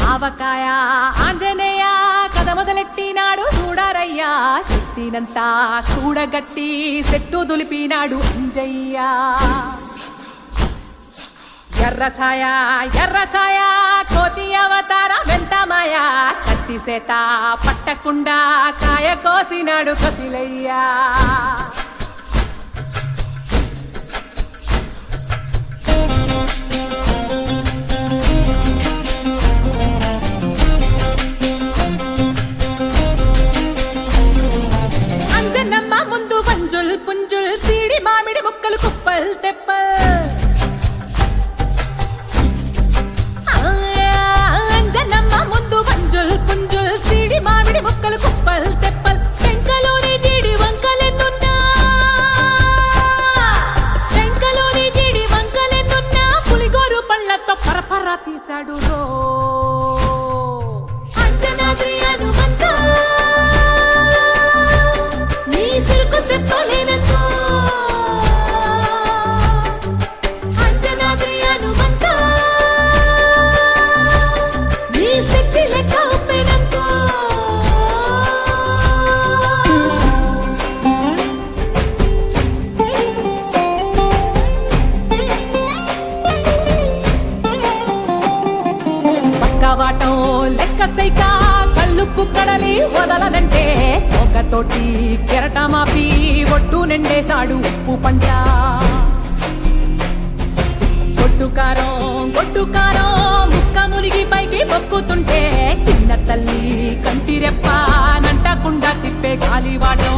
ఆవకాయ ఆంజనేయ కథ మొదలెట్టినాడు చూడారయ్యా శక్తినంతా చూడగట్టి చెట్టు దులిపినాడు అంజయ్య ఎర్ర ఛాయ కోతి అవతార వెంటమాయ కత్తి సేత పట్టకుండా కాయ కోసినాడు కపిలయ్యా ముందు వంజుల్ పుంజుల్ సీడి మామిడి ముక్కలు కుప్పల్ తెప్పల్ అంజనమ్మ ముందు వంజుల్ పుంజుల్ సీడి మామిడి ముక్కలు కుప్పల్ తెప్పల్ టెంకలోని జీడి వంకలెన్నున్నా పులిగోరు పళ్ళతో పరపర తీశాడు రో అంజనాద్రి హనుమంతా వాటం లెక్క సైక కళ్ళుప్పు కడలి వదలనంటే ఒకతోటి కెరటమాపి ఒట్టు నిండేశాడు ఉప్పు పంట గొడ్డు కారం ముక్క మునిగి పైకి మొక్కుతుంటే చిన్న తల్లి కంటిరెప్ప నంటకుండా తిప్పే గాలివాటం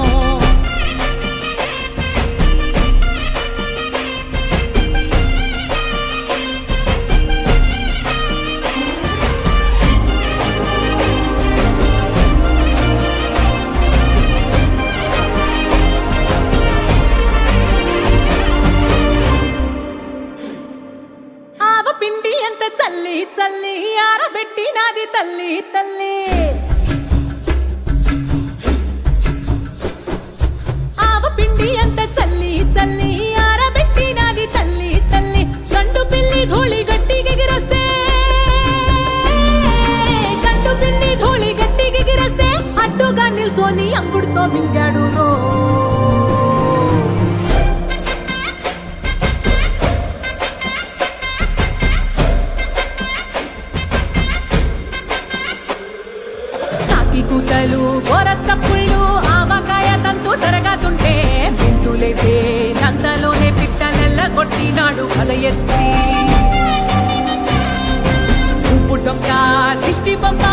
పిండి ఎంత చల్లి చల్లి ఆరబెట్టి నాది తల్లి తల్లి ఆవ పిండి ఎంత చల్లి చల్లి ఆరబెట్టి నాది తల్లి తల్లి గండు పిల్లి ధూళి గట్టిగెగిరస్తే అడ్డుగా నిల్సోని అంగుడుతో మింగాడు రో కూతలు గోరచ్చప్పుళ్ళు ఆవకాయ తంతు జరగతుంటే మెంతులేసే నందలోనే పిట్టలెల్ల కొట్టినాడు కథ ఎత్తి ఉప్పు డొక్క దిష్టి బొమ్మ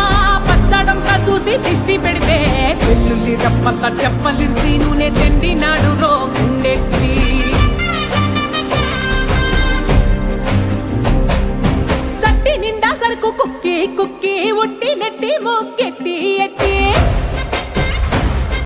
పచ్చడొక్క చూసి దిష్టి పెడితే వెల్లుల్లి రప్పల్ల చెప్పలిసి నూనె తెండినాడు రో గుండెత్తి సట్టి నిండా సరుకు కుక్కి కుక్కి ఒట్టి నెట్టి ముక్కెట్టి ఎట్టి